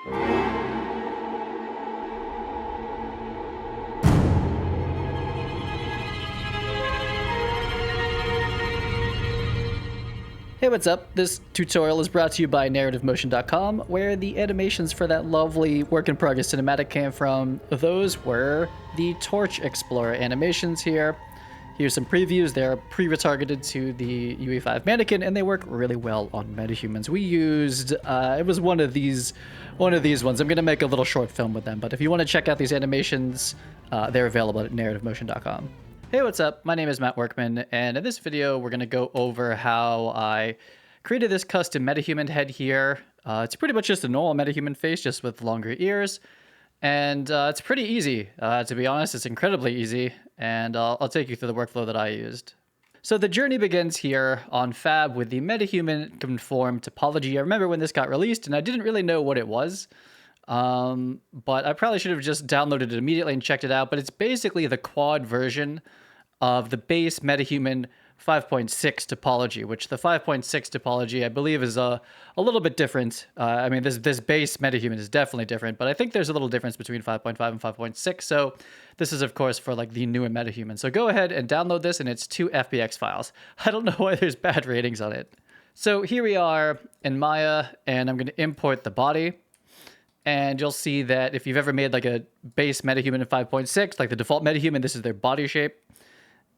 Hey, what's up? This tutorial is brought to you by NarrativeMotion.com, where the animations for that lovely work-in-progress cinematic came from. Those were the Torch Explorer animations here. Here's some previews. They're pre-retargeted to the UE5 mannequin, and they work really well on MetaHumans. We used, it was one of these ones. I'm going to make a little short film with them, but if you want to check out these animations, they're available at NarrativeMotion.com. Hey, what's up? My name is Matt Workman, and in this video, we're going to go over how I created this custom MetaHuman head here. It's pretty much just a normal MetaHuman face, just with longer ears, and it's pretty easy. To be honest, it's incredibly easy, and I'll take you through the workflow that I used. So the journey begins here on Fab with the MetaHuman Conform Toplogy. I remember when this got released, and I didn't really know what it was. But I probably should have just downloaded it immediately and checked it out. But it's basically the quad version of the base MetaHuman 5.6 topology, which the 5.6 topology, I believe, is a little bit different. I mean, this base MetaHuman is definitely different, but I think there's a little difference between 5.5 and 5.6. So this is, of course, for like the newer MetaHuman. So go ahead and download this, and it's 2 FBX files. I don't know why there's bad ratings on it. So here we are in Maya, and I'm going to import the body. And you'll see that if you've ever made like a base MetaHuman in 5.6, like the default MetaHuman, this is their body shape.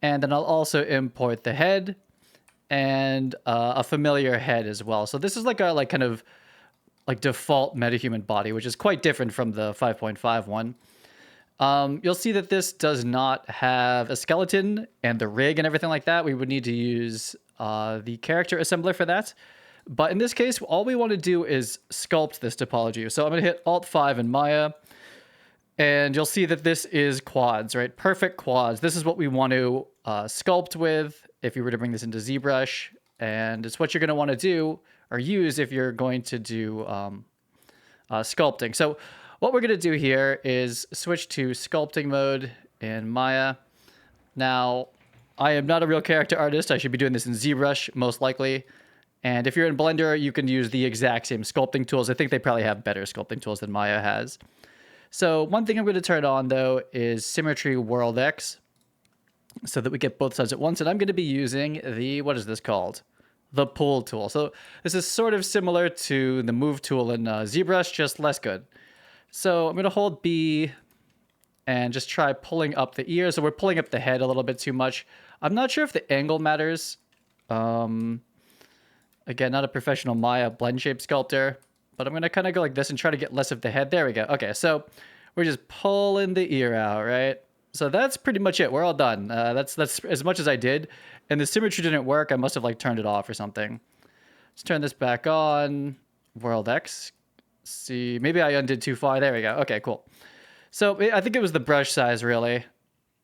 And then I'll also import the head and a familiar head as well. So this is like our kind of default MetaHuman body, which is quite different from the 5.5 one. You'll see that this does not have a skeleton and the rig and everything like that. We would need to use the character assembler for that. But in this case, all we want to do is sculpt this topology. So I'm going to hit Alt-5 in Maya, and you'll see that this is quads, right? Perfect quads. This is what we want to sculpt with if you were to bring this into ZBrush, and it's what you're going to want to do or use if you're going to do sculpting. So what we're going to do here is switch to sculpting mode in Maya. Now, I am not a real character artist. I should be doing this in ZBrush, most likely. And if you're in Blender, you can use the exact same sculpting tools. I think they probably have better sculpting tools than Maya has. So one thing I'm going to turn on, though, is Symmetry World X, so that we get both sides at once. And I'm going to be using the, what is this called? The Pull tool. So this is sort of similar to the Move tool in ZBrush, just less good. So I'm going to hold B and just try pulling up the ears. So we're pulling up the head a little bit too much. I'm not sure if the angle matters. Again, not a professional Maya blend shape sculptor, but I'm going to kind of go like this and try to get less of the head. There we go. Okay, so we're just pulling the ear out, right? So that's pretty much it. We're all done. That's as much as I did. And the symmetry didn't work. I must have turned it off or something. Let's turn this back on. World X. See, maybe I undid too far. There we go. Okay, cool. So I think it was the brush size, really.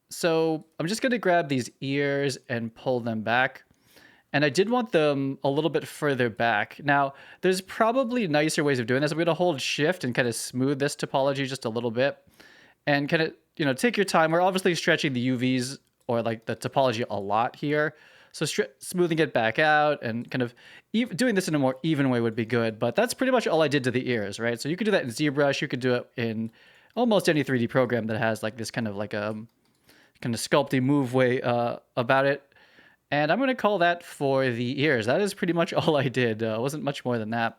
So I'm just going to grab these ears and pull them back. And I did want them a little bit further back. Now, there's probably nicer ways of doing this. I'm going to hold shift and kind of smooth this topology just a little bit. And kind of, take your time. We're obviously stretching the UVs or the topology a lot here. So smoothing it back out and kind of doing this in a more even way would be good. But that's pretty much all I did to the ears, right? So you could do that in ZBrush. You could do it in almost any 3D program that has this kind of kind of sculpty move way about it. And I'm going to call that for the ears. That is pretty much all I did. It wasn't much more than that.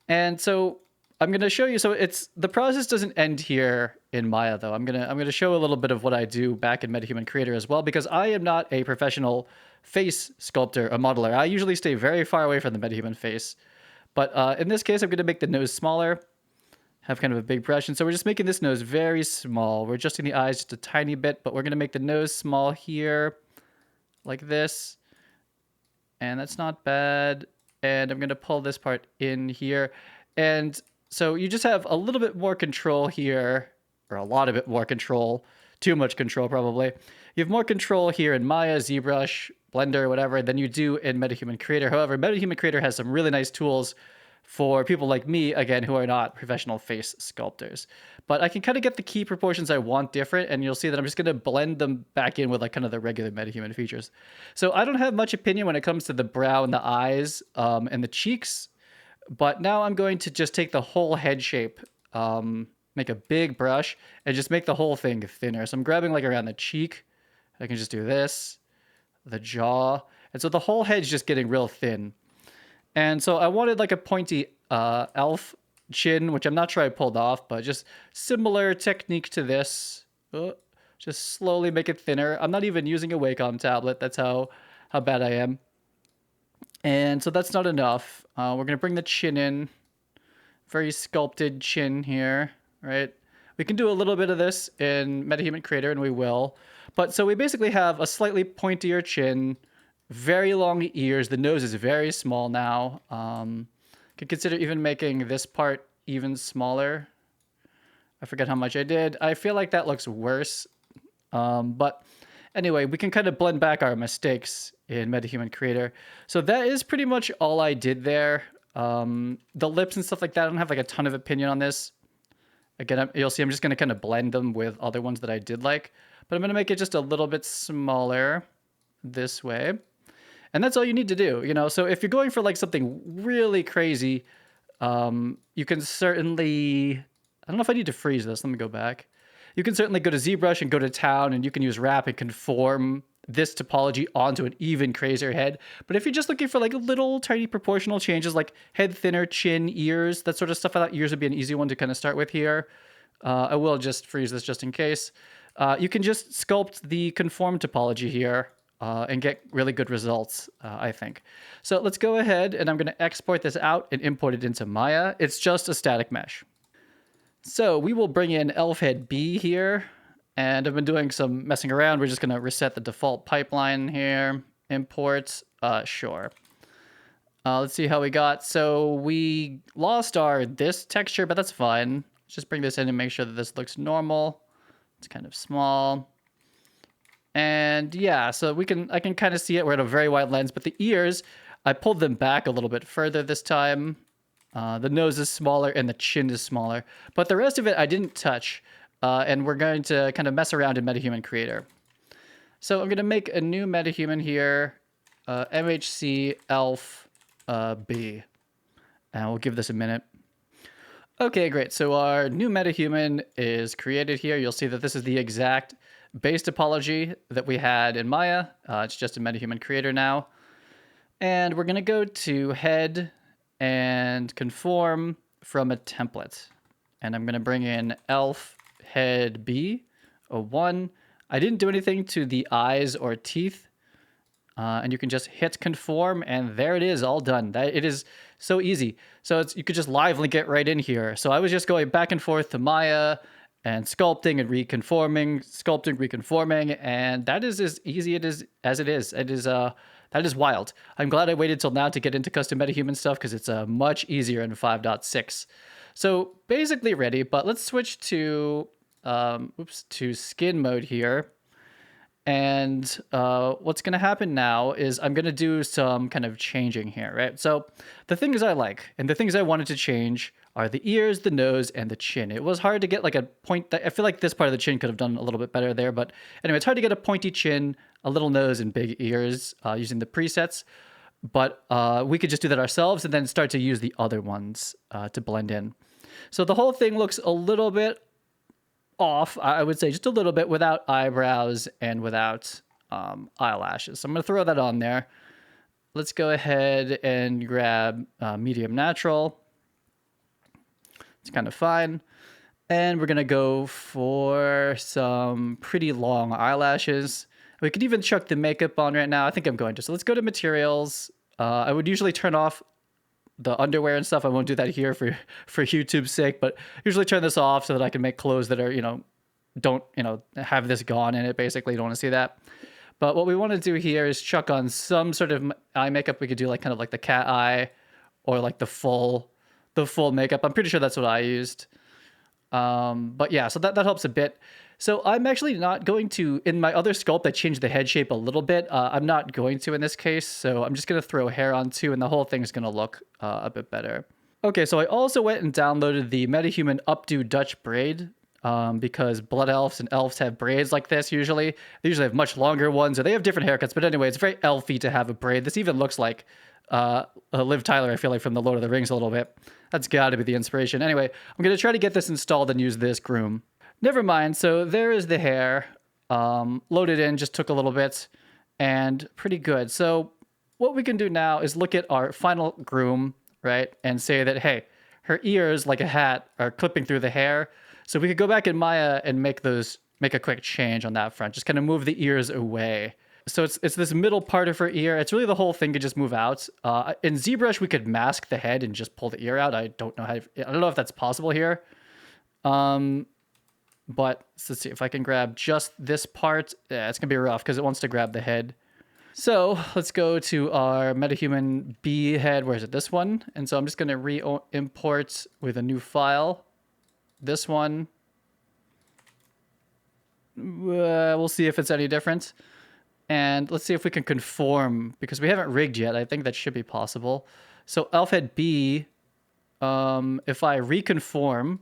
And so I'm going to show you. So the process doesn't end here in Maya, though. I'm going to show a little bit of what I do back in MetaHuman Creator as well, because I am not a professional face sculptor, a modeler. I usually stay very far away from the MetaHuman face. But in this case, I'm going to make the nose smaller, have kind of a big brush. And so we're just making this nose very small. We're adjusting the eyes just a tiny bit, but we're going to make the nose small here, like this, and that's not bad. And I'm going to pull this part in here. And so you just have a little bit more control here, or a lot of it more control, too much control probably. You have more control here in Maya, ZBrush, Blender, whatever, than you do in MetaHuman Creator. However, MetaHuman Creator has some really nice tools for people like me, again, who are not professional face sculptors. But I can kind of get the key proportions I want different, and you'll see that I'm just going to blend them back in with kind of the regular MetaHuman features. So I don't have much opinion when it comes to the brow and the eyes and the cheeks. But now I'm going to just take the whole head shape, make a big brush, and just make the whole thing thinner. So I'm grabbing like around the cheek. I can just do this, the jaw. And so the whole head's just getting real thin. And so I wanted like a pointy elf chin, which I'm not sure I pulled off, but just similar technique to this. Just slowly make it thinner. I'm not even using a Wacom tablet. That's how bad I am. And so that's not enough. We're going to bring the chin in. Very sculpted chin here, right? We can do a little bit of this in MetaHuman Creator, and we will. But so we basically have a slightly pointier chin, very long ears. The nose is very small now. Could consider even making this part even smaller. I forget how much I did. I feel like that looks worse. But anyway, we can kind of blend back our mistakes in MetaHuman Creator. So that is pretty much all I did there. The lips and stuff like that, I don't have like a ton of opinion on this. Again, you'll see I'm just going to kind of blend them with other ones that I did like. But I'm going to make it just a little bit smaller this way. And that's all you need to do, you know? So if you're going for like something really crazy, you can certainly... I don't know if I need to freeze this. Let me go back. You can certainly go to ZBrush and go to town, and you can use wrap and conform this topology onto an even crazier head. But if you're just looking for like little tiny proportional changes like head thinner, chin, ears, that sort of stuff, I thought ears would be an easy one to kind of start with here. I will just freeze this just in case. You can just sculpt the conform topology here and get really good results, I think. So let's go ahead, and I'm going to export this out and import it into Maya. It's just a static mesh. So we will bring in elf head B here, and I've been doing some messing around. We're just going to reset the default pipeline here. Import, sure. Let's see how we got. So we lost our this texture, but that's fine. Let's just bring this in and make sure that this looks normal. It's kind of small. And yeah, so I can kind of see it. We're at a very wide lens, but the ears, I pulled them back a little bit further this time. The nose is smaller and the chin is smaller, but the rest of it I didn't touch. And we're going to kind of mess around in MetaHuman Creator. So I'm going to make a new MetaHuman here, MHC Elf B. And we'll give this a minute. Okay, great. So our new MetaHuman is created here. You'll see that this is the exact base topology that we had in Maya. It's just a MetaHuman Creator now. And we're going to go to head and conform from a template. And I'm going to bring in elf head B, a 1. I didn't do anything to the eyes or teeth. And you can just hit conform, and there it is, all done. It is so easy. So you could just live link it right in here. So I was just going back and forth to Maya and sculpting and reconforming, sculpting, reconforming, and that is as easy as it is. That is wild. I'm glad I waited till now to get into custom MetaHuman stuff because it's much easier in 5.6. So basically ready, but let's switch to skin mode here. And what's going to happen now is I'm going to do some kind of changing here, right? So the things I like and the things I wanted to change are the ears, the nose, and the chin. It was hard to get like a point that I feel like this part of the chin could have done a little bit better there. But anyway, it's hard to get a pointy chin, a little nose, and big ears using the presets. But we could just do that ourselves and then start to use the other ones to blend in. So the whole thing looks a little bit off, I would say, just a little bit, without eyebrows and without eyelashes. So I'm going to throw that on there. Let's go ahead and grab medium natural. It's kind of fine. And we're going to go for some pretty long eyelashes. We could even chuck the makeup on right now. I think I'm going to. So let's go to materials. I would usually turn off the underwear and stuff. I won't do that here for YouTube's sake, but usually turn this off so that I can make clothes that are, don't, have this gone in it. Basically, you don't want to see that. But what we want to do here is chuck on some sort of eye makeup. We could do like kind of like the cat eye or like the full makeup. I'm pretty sure that's what I used. But yeah, so that helps a bit. So I'm actually not going to, in my other sculpt, I changed the head shape a little bit. I'm not going to in this case, so I'm just going to throw hair on too, and the whole thing is going to look a bit better. Okay, so I also went and downloaded the MetaHuman Updo Dutch Braid because blood elves and elves have braids like this usually. They usually have much longer ones, or they have different haircuts. But anyway, it's very elfy to have a braid. This even looks like Liv Tyler, I feel like, from the Lord of the Rings a little bit. That's got to be the inspiration. Anyway, I'm going to try to get this installed and use this groom. Never mind. So there is the hair. Loaded in, just took a little bit, and pretty good. So what we can do now is look at our final groom, right, and say that, hey, her ears, like a hat, are clipping through the hair. So we could go back in Maya and make a quick change on that front. Just kind of move the ears away. So it's this middle part of her ear. It's really the whole thing could just move out. In ZBrush, we could mask the head and just pull the ear out. I don't know if that's possible here. But let's see if I can grab just this part. Yeah, it's gonna be rough because it wants to grab the head. So let's go to our MetaHuman B head. Where is it? This one. And so I'm just gonna re-import with a new file. This one. We'll see if it's any different. And let's see if we can conform, because we haven't rigged yet. I think that should be possible. So elf head B, if I reconform,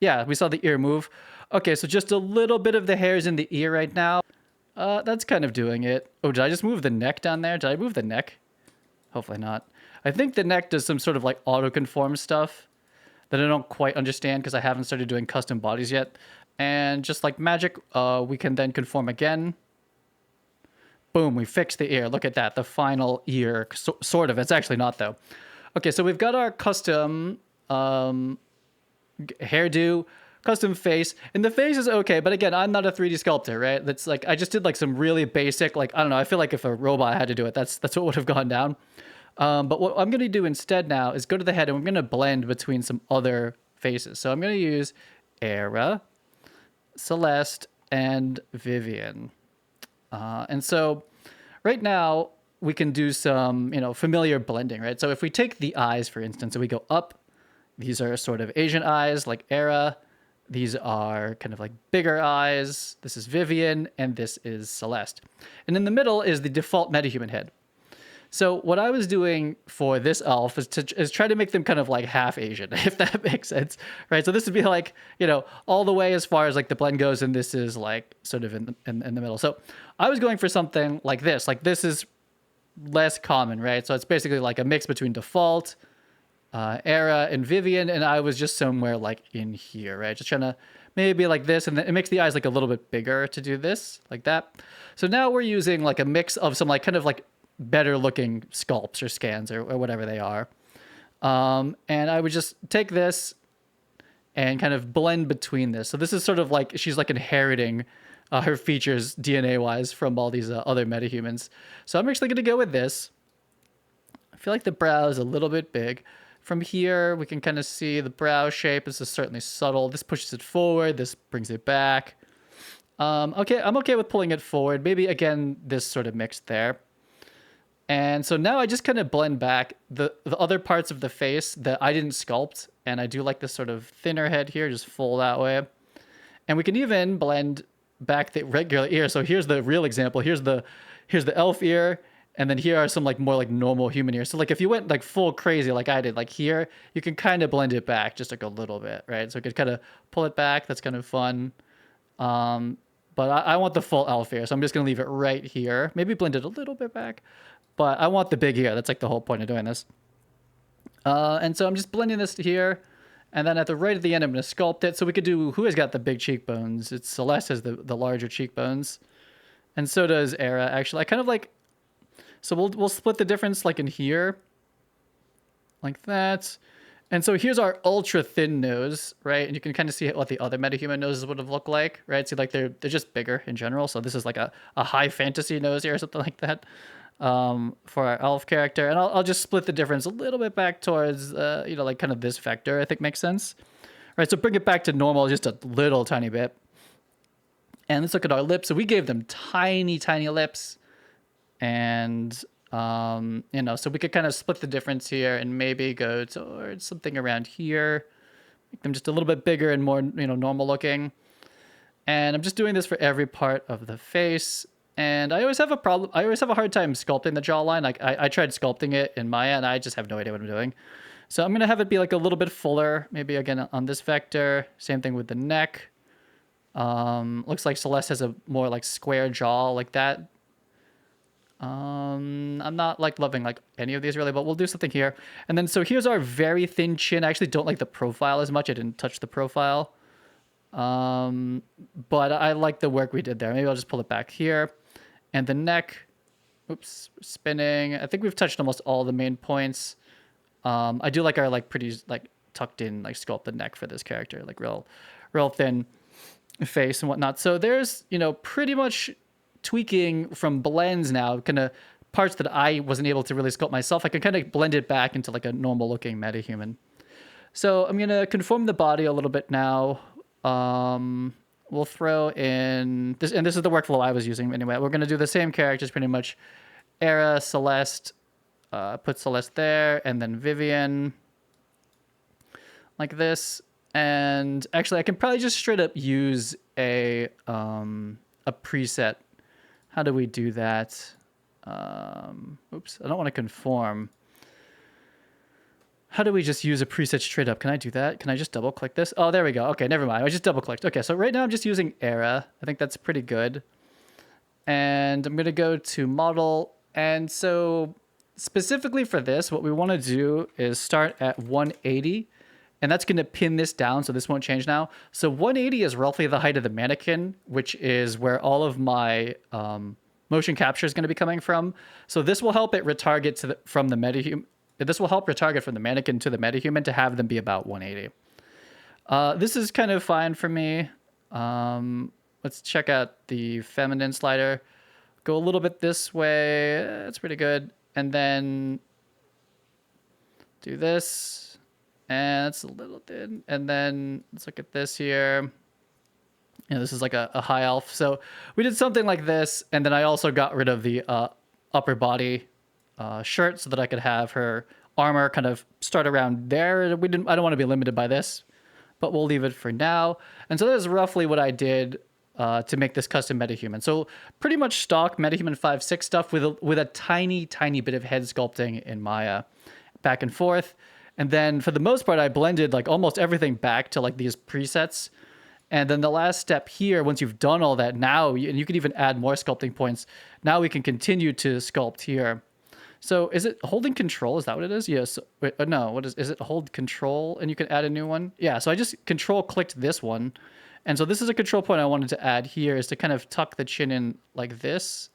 yeah, we saw the ear move. Okay, so just a little bit of the hairs in the ear right now. That's kind of doing it. Oh, did I just move the neck down there? Did I move the neck? Hopefully not. I think the neck does some sort of like auto-conform stuff that I don't quite understand because I haven't started doing custom bodies yet. And just like magic, we can then conform again. Boom, we fixed the ear. Look at that, the final ear, sort of. It's actually not, though. Okay, so we've got our custom hairdo, custom face, and the face is okay, but again, I'm not a 3D sculptor, right? That's like, I just did like some really basic, like, I don't know, I feel like if a robot had to do it, that's what would have gone down. But what I'm gonna do instead now is go to the head and we're gonna blend between some other faces. So I'm gonna use Era, Celeste, and Vivian. And so right now we can do some, familiar blending, right? So if we take the eyes, for instance, and we go up, these are sort of Asian eyes like Era. These are kind of like bigger eyes. This is Vivian, and this is Celeste. And in the middle is the default MetaHuman head. So what I was doing for this elf is try to make them kind of like half Asian, if that makes sense, right? So this would be like, all the way as far as like the blend goes, and this is like sort of in the middle. So I was going for something like this. Like this is less common, right? So it's basically like a mix between default, Era, and Vivian, and I was just somewhere like in here, right? Just trying to maybe like this, and then it makes the eyes like a little bit bigger to do this, like that. So now we're using like a mix of some like kind of like better looking sculpts or scans or whatever they are. And I would just take this and kind of blend between this. So this is sort of like she's like inheriting her features DNA wise from all these other metahumans. So I'm actually going to go with this. I feel like the brow is a little bit big. From here, we can kind of see the brow shape. This is certainly subtle. This pushes it forward. This brings it back. Okay, I'm okay with pulling it forward. Maybe, again, this sort of mixed there. And so now I just kind of blend back the other parts of the face that I didn't sculpt. And I do like this sort of thinner head here, just full that way. And we can even blend back the regular ear. So here's the real example. Here's the elf ear. And then here are some like more like normal human ears. So like if you went like full crazy like I did, like here, you can kind of blend it back just like a little bit, right? So you could kind of pull it back. That's kind of fun. But I want the full elf ear, so I'm just going to leave it right here. Maybe blend it a little bit back. But I want the big ear. That's like the whole point of doing this. And so I'm just blending this here. And then at the right at the end, I'm going to sculpt it. So we could do, who has got the big cheekbones? It's Celeste has the larger cheekbones. And so does Era, actually. I kind of like, so we'll split the difference like in here. Like that. And so here's our ultra thin nose, right? And you can kind of see what the other MetaHuman noses would have looked like, right? See, like they're just bigger in general. So this is like a high fantasy nose here or something like that. For our elf character, and I'll just split the difference a little bit back towards like kind of this vector. I think makes sense, right? So bring it back to normal just a little tiny bit. And let's look at our lips. So we gave them tiny lips, and so we could kind of split the difference here and maybe go towards something around here, make them just a little bit bigger and more normal looking. And I'm just doing this for every part of the face. And I always have a hard time sculpting the jawline. Like I tried sculpting it in Maya, and I just have no idea what I'm doing. So I'm going to have it be like a little bit fuller, maybe again on this vector. Same thing with the neck. Looks like Celeste has a more like square jaw like that. I'm not like loving like any of these really, but we'll do something here. And then so here's our very thin chin. I actually don't like the profile as much. I didn't touch the profile. But I like the work we did there. Maybe I'll just pull it back here. And the neck, oops, spinning. I think we've touched almost all the main points. I do like our like pretty like tucked in like sculpted neck for this character, like real thin face and whatnot. So there's, you know, pretty much tweaking from blends now, kind of parts that I wasn't able to really sculpt myself. I can kind of blend it back into like a normal looking MetaHuman. So I'm going to conform the body a little bit now. We'll throw in this, and this is the workflow I was using anyway. We're going to do the same characters pretty much. Era, Celeste, put Celeste there, and then Vivian like this. And actually I can probably just straight up use a preset. How do we do that? Oops, I don't want to conform. How do we just use a preset straight up? Can I do that? Can I just double click this? Oh, there we go. Okay, never mind. I just double clicked. Okay, so right now I'm just using Era. I think that's pretty good. And I'm going to go to model. And so specifically for this, what we want to do is start at 180. And that's going to pin this down, so this won't change now. So 180 is roughly the height of the mannequin, which is where all of my motion capture is going to be coming from. So this will help it retarget from the MetaHuman. This will help retarget from the mannequin to the MetaHuman to have them be about 180. This is kind of fine for me. Let's check out the feminine slider. Go a little bit this way. That's pretty good. And then do this. And it's a little thin. And then let's look at this here. You know, this is like a high elf. So we did something like this. And then I also got rid of the upper body shirt so that I could have her armor kind of start around there. I don't want to be limited by this, but we'll leave it for now. And so that's roughly what I did to make this custom MetaHuman. So pretty much stock MetaHuman 5.6 stuff with a tiny bit of head sculpting in Maya back and forth. And then for the most part, I blended like almost everything back to like these presets. And then the last step here, once you've done all that now, and you can even add more sculpting points, now we can continue to sculpt here. So is it holding control? Is that what it is? Yes. Wait, no, what is it hold control and you can add a new one? Yeah, so I just control clicked this one. And so this is a control point I wanted to add here, is to kind of tuck the chin in like this.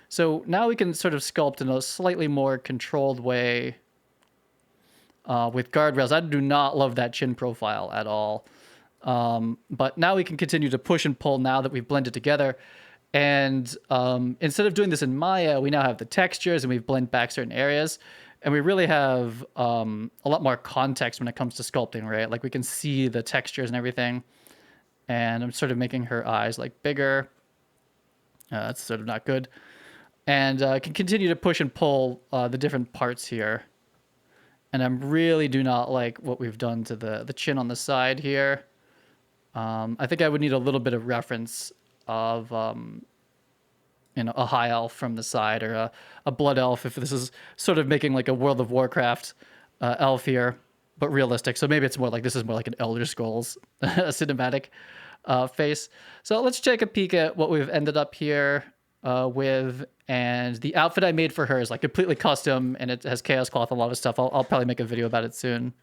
So now we can sort of sculpt in a slightly more controlled way with guardrails. I do not love that chin profile at all. But now we can continue to push and pull now that we've blended together. And instead of doing this in Maya, we now have the textures and we've blended back certain areas. And we really have a lot more context when it comes to sculpting, right? Like we can see the textures and everything. And I'm sort of making her eyes like bigger. That's sort of not good. And I can continue to push and pull the different parts here. And I really do not like what we've done to the chin on the side here. I think I would need a little bit of reference of, you know, a high elf from the side, or a blood elf, if this is sort of making like a World of Warcraft elf here, but realistic. So maybe it's more like, this is more like an Elder Scrolls cinematic face. So let's take a peek at what we've ended up here with. And the outfit I made for her is like completely custom, and it has chaos cloth, a lot of stuff. I'll probably make a video about it soon.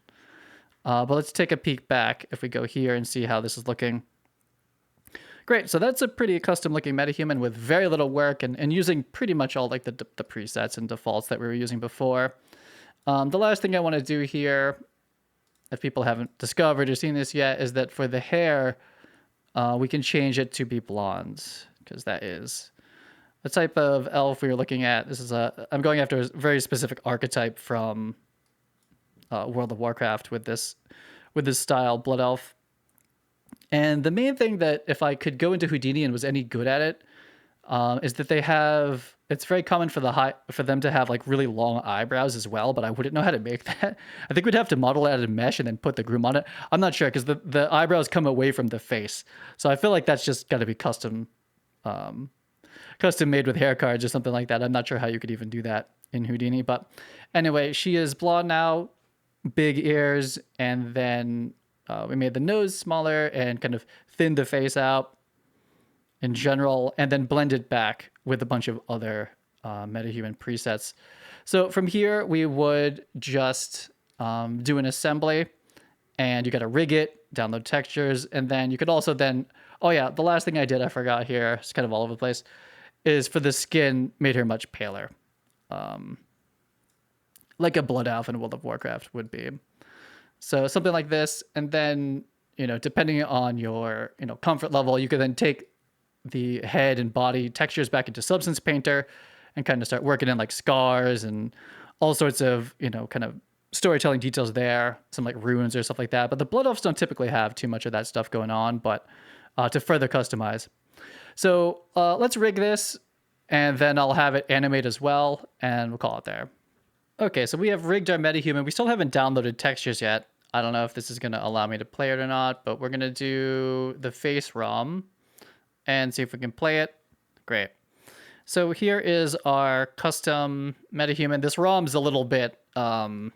But let's take a peek back if we go here and see how this is looking. Great, so that's a pretty custom looking MetaHuman with very little work and using pretty much all like the presets and defaults that we were using before. The last thing I want to do here, if people haven't discovered or seen this yet, is that for the hair, we can change it to be blonde, because that is the type of elf we were looking at. This is I'm going after a very specific archetype from World of Warcraft with this style, blood elf. And the main thing that if I could go into Houdini and was any good at it, is that they have, it's very common for them to have like really long eyebrows as well, but I wouldn't know how to make that. I think we'd have to model it out of mesh and then put the groom on it. I'm not sure, because the eyebrows come away from the face. So I feel like that's just got to be custom made with hair cards or something like that. I'm not sure how you could even do that in Houdini, but anyway, she is blonde now. big ears, and then we made the nose smaller and kind of thinned the face out in general, and then blended back with a bunch of other MetaHuman presets. So from here, we would just do an assembly, and you got to rig it, download textures, and then you could also then, oh yeah, the last thing I did, I forgot here, it's kind of all over the place, is for the skin, made her much paler. Like a Blood Elf in World of Warcraft would be. So something like this, and then, depending on your, comfort level, you could then take the head and body textures back into Substance Painter and kind of start working in like scars and all sorts of, kind of storytelling details there, some like runes or stuff like that. But the Blood Elves don't typically have too much of that stuff going on, but to further customize. So let's rig this, and then I'll have it animate as well, and we'll call it there. Okay, so we have rigged our MetaHuman. We still haven't downloaded textures yet. I don't know if this is going to allow me to play it or not, but we're going to do the face ROM and see if we can play it. Great. So here is our custom MetaHuman. This ROM is a little bit, I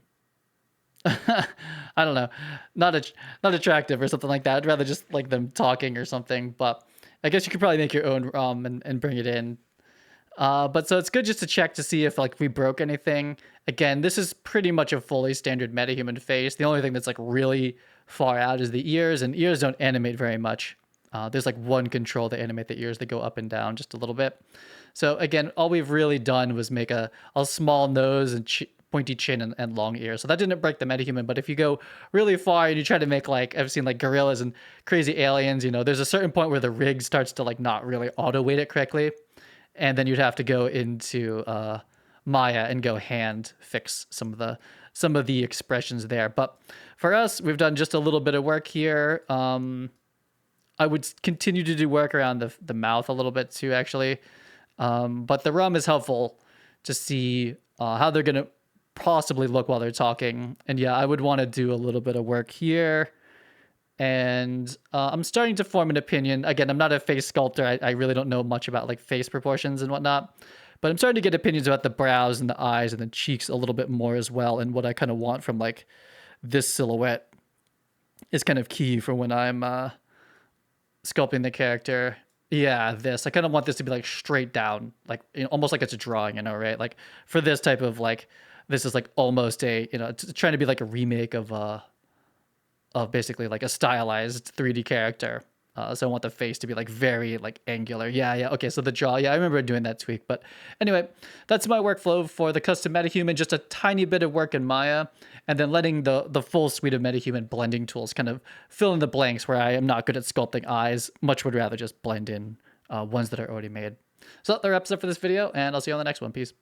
don't know, not attractive or something like that. I'd rather just like them talking or something, but I guess you could probably make your own ROM and bring it in. But so it's good just to check to see if like we broke anything. Again, this is pretty much a fully standard MetaHuman face. The only thing that's like really far out is the ears, and ears don't animate very much. There's like one control to animate the ears. They go up and down just a little bit. So again, all we've really done was make a small nose and pointy chin and long ears. So that didn't break the MetaHuman, but if you go really far and you try to make like, I've seen like gorillas and crazy aliens, there's a certain point where the rig starts to like not really auto weight it correctly. And then you'd have to go into Maya and go hand fix some of the expressions there. But for us, we've done just a little bit of work here. I would continue to do work around the mouth a little bit too, actually. But the ROM is helpful to see how they're going to possibly look while they're talking. And yeah, I would want to do a little bit of work here. And I'm starting to form an opinion. Again, I'm not a face sculptor. I really don't know much about like face proportions and whatnot. But I'm starting to get opinions about the brows and the eyes and the cheeks a little bit more as well. And what I kind of want from like this silhouette is kind of key for when I'm sculpting the character. Yeah, this. I kind of want this to be like straight down, like almost like it's a drawing, right? Like for this type of like, this is like almost a, it's trying to be like a remake of basically like a stylized 3D character. So I want the face to be like very like angular. Yeah. Okay, so the jaw. Yeah, I remember doing that tweak. But anyway, that's my workflow for the custom MetaHuman. Just a tiny bit of work in Maya, and then letting the full suite of MetaHuman blending tools kind of fill in the blanks where I am not good at sculpting eyes. Much would rather just blend in ones that are already made. So that wraps up for this video, and I'll see you on the next one. Peace.